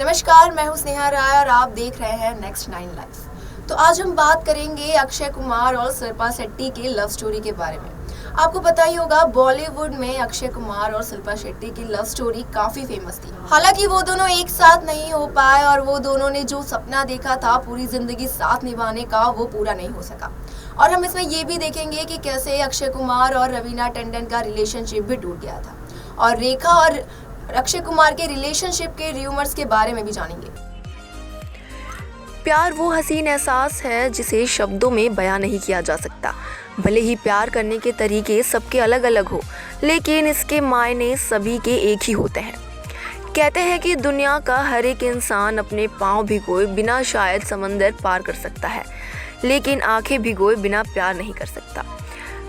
नमस्कार, मैं हूँ स्नेहा राय और आप देख रहे हैं नेक्स्ट 9 लाइफ। तो आज हम बात करेंगे अक्षय कुमार और शिल्पा शेट्टी की लव स्टोरी के बारे में। आपको पता ही होगा, बॉलीवुड में अक्षय कुमार और शिल्पा शेट्टी की लव स्टोरी काफी फेमस थी। हालांकि वो दोनों एक साथ नहीं हो पाए और वो दोनों ने जो सपना देखा था पूरी जिंदगी साथ निभाने का, वो पूरा नहीं हो सका। और हम इसमें ये भी देखेंगे कि कैसे अक्षय कुमार और रवीना टंडन का रिलेशनशिप भी टूट गया था, और रेखा और अक्षय कुमार के रिलेशनशिप के र्यूमर्स के बारे में भी जानेंगे। प्यार वो हसीन एहसास है जिसे शब्दों में बयां नहीं किया जा सकता। भले ही प्यार करने के तरीके सबके अलग अलग हो, लेकिन इसके मायने सभी के एक ही होते हैं। कहते हैं कि दुनिया का हर एक इंसान अपने पाँव भिगोए बिना शायद समंदर पार कर सकता है, लेकिन आंखें भिगोए बिना प्यार नहीं कर सकता।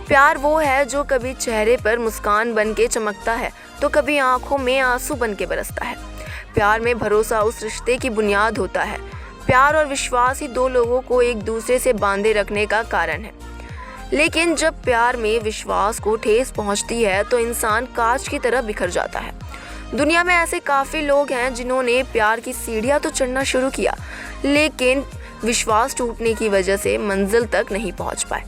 प्यार वो है जो कभी चेहरे पर मुस्कान बन के चमकता है तो कभी आंखों में आंसू बन के बरसता है। प्यार में भरोसा उस रिश्ते की बुनियाद होता है। प्यार और विश्वास ही दो लोगों को एक दूसरे से बांधे रखने का कारण है। लेकिन जब प्यार में विश्वास को ठेस पहुंचती है तो इंसान कांच की तरह बिखर जाता है। दुनिया में ऐसे काफ़ी लोग हैं जिन्होंने प्यार की सीढ़ियां तो चढ़ना शुरू किया, लेकिन विश्वास टूटने की वजह से मंजिल तक नहीं पहुंच पाए।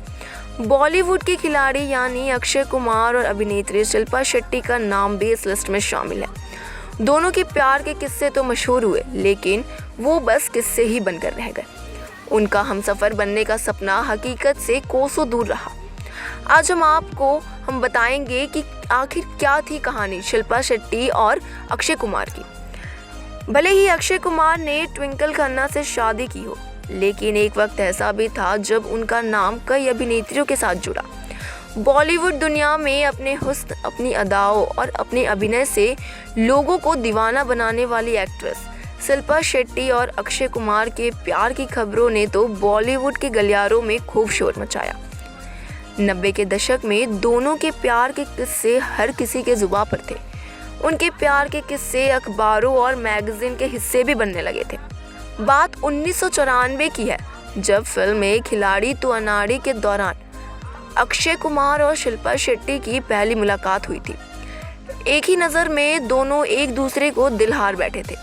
बॉलीवुड के खिलाड़ी यानी अक्षय कुमार और अभिनेत्री शिल्पा शेट्टी का नाम भी इस लिस्ट में शामिल है। दोनों के प्यार के किस्से तो मशहूर हुए, लेकिन वो बस किस्से ही बनकर रह गए। उनका हमसफ़र बनने का सपना हकीकत से कोसों दूर रहा। आज हम बताएंगे कि आखिर क्या थी कहानी शिल्पा शेट्टी और अक्षय कुमार की। भले ही अक्षय कुमार ने ट्विंकल खन्ना से शादी की हो, लेकिन एक वक्त ऐसा भी था जब उनका नाम कई अभिनेत्रियों के साथ जुड़ा। बॉलीवुड दुनिया में अपने हुस्न, अपनी अदाओं और अपने अभिनय से लोगों को दीवाना बनाने वाली एक्ट्रेस शिल्पा शेट्टी और अक्षय कुमार के प्यार की खबरों ने तो बॉलीवुड के गलियारों में खूब शोर मचाया। 90 के दशक में दोनों के प्यार के किस्से हर किसी के जुबान पर थे। उनके प्यार के किस्से अखबारों और मैगजीन के हिस्से भी बनने लगे थे। बात 1994 की है, जब फिल्म एक खिलाड़ी तो अनाड़ी के दौरान अक्षय कुमार और शिल्पा शेट्टी की पहली मुलाकात हुई थी। एक ही नज़र में दोनों एक दूसरे को दिल हार बैठे थे।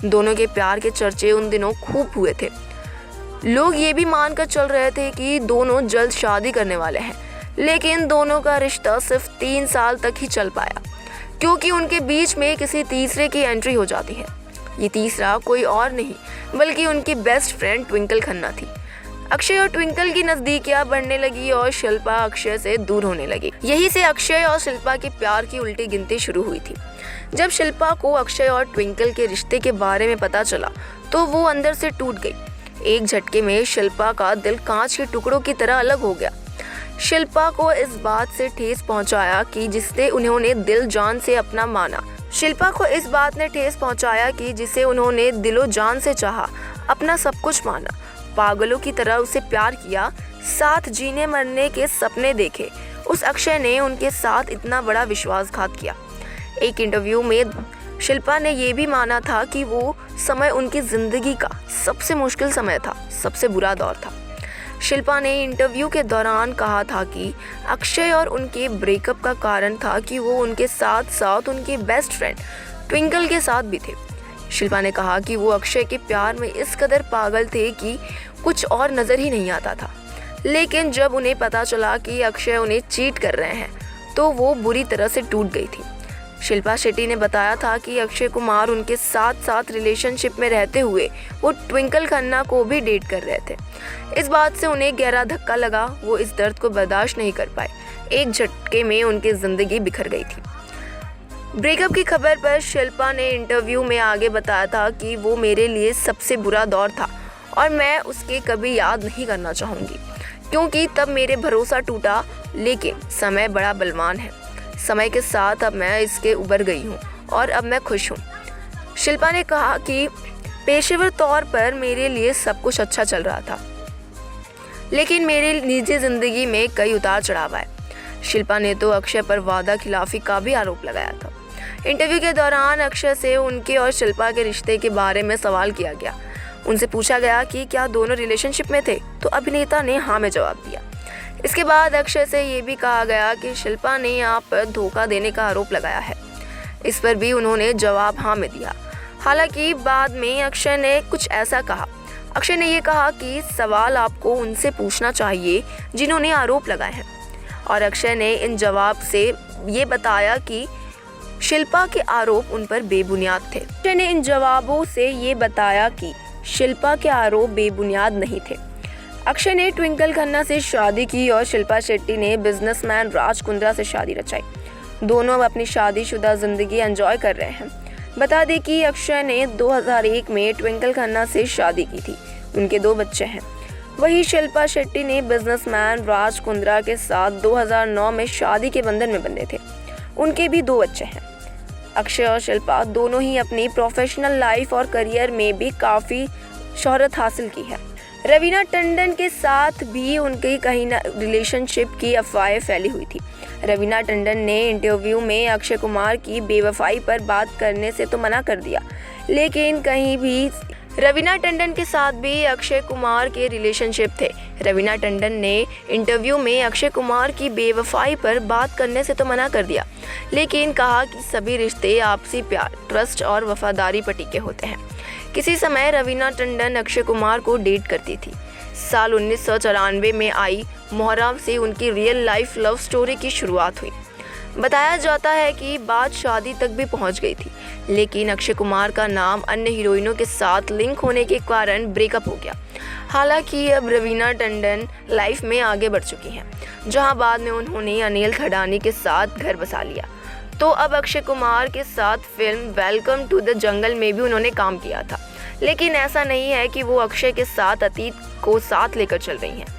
दोनों के प्यार के चर्चे उन दिनों खूब हुए थे। लोग ये भी मानकर चल रहे थे कि दोनों जल्द शादी करने वाले हैं, लेकिन दोनों का रिश्ता सिर्फ 3 साल तक ही चल पाया, क्योंकि उनके बीच में किसी तीसरे की एंट्री हो जाती है। ये तीसरा कोई और नहीं बल्कि उनकी बेस्ट फ्रेंड ट्विंकल खन्ना थी। अक्षय और ट्विंकल की नज़दीकियां बढ़ने लगी और शिल्पा अक्षय से दूर होने लगी। यहीं से अक्षय और शिल्पा के प्यार की उल्टी गिनती शुरू हुई थी। जब शिल्पा को अक्षय और ट्विंकल के रिश्ते के बारे में पता चला तो वो अंदर से टूट गई। एक झटके में शिल्पा का दिल कांच के टुकड़ों की तरह अलग हो गया। शिल्पा को इस बात से ठेस पहुंचाया कि जिसे उन्होंने दिल जान से अपना माना। शिल्पा को इस बात ने ठेस पहुंचाया कि जिसे उन्होंने दिलो जान से चाहा, अपना सब कुछ माना, पागलों की तरह उसे प्यार किया, साथ जीने मरने के सपने देखे। उस अक्षय ने उनके साथ इतना बड़ा विश्वासघात किया। एक इंटरव्यू में शिल्पा ने यह भी माना था कि वो समय उनकी जिंदगी का सबसे मुश्किल समय था, सबसे बुरा दौर था। शिल्पा ने इंटरव्यू के दौरान कहा था कि अक्षय और उनके ब्रेकअप का कारण था कि वो उनके साथ साथ उनके बेस्ट फ्रेंड ट्विंकल के साथ भी थे। शिल्पा ने कहा कि वो अक्षय के प्यार में इस कदर पागल थे कि कुछ और नज़र ही नहीं आता था। लेकिन जब उन्हें पता चला कि अक्षय उन्हें चीट कर रहे हैं तो वो बुरी तरह से टूट गई थी। शिल्पा शेट्टी ने बताया था कि अक्षय कुमार उनके साथ साथ रिलेशनशिप में रहते हुए वो ट्विंकल खन्ना को भी डेट कर रहे थे। इस बात से उन्हें गहरा धक्का लगा। वो इस दर्द को बर्दाश्त नहीं कर पाए। एक झटके में उनकी ज़िंदगी बिखर गई थी। ब्रेकअप की खबर पर शिल्पा ने इंटरव्यू में आगे बताया था कि वो मेरे लिए सबसे बुरा दौर था और मैं उसके कभी याद नहीं करना चाहूँगी, क्योंकि तब मेरे भरोसा टूटा। लेकिन समय बड़ा बलवान है। समय के साथ अब मैं इसके उबर गई हूँ और अब मैं खुश हूँ। शिल्पा ने कहा कि पेशेवर तौर पर मेरे लिए सब कुछ अच्छा चल रहा था, लेकिन मेरे निजी ज़िंदगी में कई उतार चढ़ाव आए। शिल्पा ने तो अक्षय पर वादा खिलाफी का भी आरोप लगाया था। इंटरव्यू के दौरान अक्षय से उनके और शिल्पा के रिश्ते के बारे में सवाल किया गया। उनसे पूछा गया कि क्या दोनों रिलेशनशिप में थे, तो अभिनेता ने हाँ में जवाब दिया। इसके बाद अक्षय से ये भी कहा गया कि शिल्पा ने आप पर धोखा देने का आरोप लगाया है। इस पर भी उन्होंने जवाब हाँ में दिया। हालांकि बाद में अक्षय ने कुछ ऐसा कहा। अक्षय ने ये कहा कि सवाल आपको उनसे पूछना चाहिए जिन्होंने आरोप लगाए हैं, और अक्षय ने इन जवाब से ये बताया कि शिल्पा के आरोप उन पर बेबुनियाद थे। अक्षय ने इन जवाबों से ये बताया कि शिल्पा के आरोप बेबुनियाद नहीं थे। अक्षय ने ट्विंकल खन्ना से शादी की और शिल्पा शेट्टी ने बिजनेसमैन राज कुंद्रा से शादी रचाई। दोनों अब अपनी शादीशुदा जिंदगी एंजॉय कर रहे हैं। बता दें कि अक्षय ने 2001 में ट्विंकल खन्ना से शादी की थी। उनके 2 बच्चे हैं। वहीं शिल्पा शेट्टी ने बिजनेसमैन राज कुंद्रा के साथ 2009 में शादी के बंधन में बंधे थे। उनके भी 2 बच्चे हैं। अक्षय और शिल्पा दोनों ही अपनी प्रोफेशनल लाइफ और करियर में भी काफ़ी शोहरत हासिल की है। रवीना टंडन के साथ भी उनकी कहीं ना रिलेशनशिप की अफवाहें फैली हुई थी। रवीना टंडन ने इंटरव्यू में अक्षय कुमार की बेवफाई पर बात करने से तो मना कर दिया, लेकिन कहीं भी रवीना टंडन के साथ भी अक्षय कुमार के रिलेशनशिप थे। रवीना टंडन ने इंटरव्यू में अक्षय कुमार की बेवफाई पर बात करने से तो मना कर दिया, लेकिन कहा कि सभी रिश्ते आपसी प्यार, ट्रस्ट और वफादारी पर टिके होते हैं। किसी समय रवीना टंडन अक्षय कुमार को डेट करती थी। साल 1994 में आई मोहरा से उनकी रियल लाइफ लव स्टोरी की शुरुआत हुई। बताया जाता है कि बात शादी तक भी पहुंच गई थी, लेकिन अक्षय कुमार का नाम अन्य हीरोइनों के साथ लिंक होने के कारण ब्रेकअप हो गया। हालांकि अब रवीना टंडन लाइफ में आगे बढ़ चुकी हैं, जहां बाद में उन्होंने अनिल खडानी के साथ घर बसा लिया। तो अब अक्षय कुमार के साथ film welcome to the jungle में भी उन्होंने काम किया था, लेकिन ऐसा नहीं है कि वो अक्षय के साथ अतीत को साथ लेकर चल रही हैं।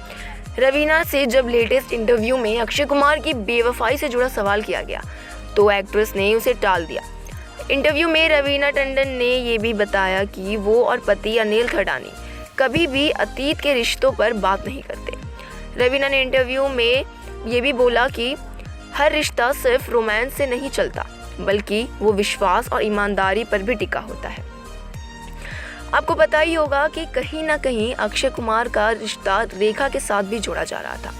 रवीना से जब लेटेस्ट इंटरव्यू में अक्षय कुमार की बेवफाई से जुड़ा सवाल किया गया, तो एक्ट्रेस ने उसे टाल दिया। इंटरव्यू में रवीना टंडन ने ये भी बताया कि वो और पति अनिल खडानी कभी भी अतीत के रिश्तों पर बात नहीं करते। रवीना ने इंटरव्यू में ये भी बोला कि हर रिश्ता सिर्फ रोमांस से नहीं चलता, बल्कि वो विश्वास और ईमानदारी पर भी टिका होता है। आपको पता ही होगा कि कहीं ना कहीं अक्षय कुमार का रिश्ता रेखा के साथ भी जोड़ा जा रहा था।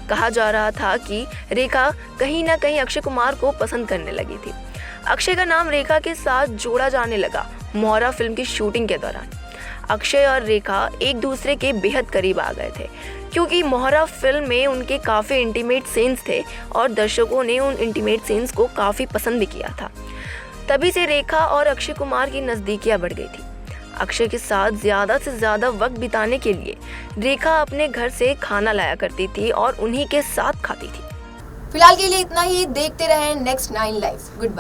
कहा जा रहा था कि रेखा कहीं ना कहीं अक्षय कुमार को पसंद करने लगी थी। अक्षय का नाम रेखा के साथ जोड़ा जाने लगा मोहरा फिल्म की शूटिंग के दौरान। अक्षय और रेखा एक दूसरे के बेहद करीब आ गए थे, क्योंकि मोहरा फिल्म में उनके काफ़ी इंटीमेट सीन्स थे और दर्शकों ने उन इंटीमेट सीन्स को काफ़ी पसंद भी किया था। तभी से रेखा और अक्षय कुमार की नज़दीकियाँ बढ़ गई थी। अक्षय के साथ ज़्यादा से ज़्यादा वक्त बिताने के लिए रेखा अपने घर से खाना लाया करती थी और उन्हीं के साथ खाती थी। फिलहाल के लिए इतना ही। देखते रहें नेक्स्ट 9 लाइव। Good bye.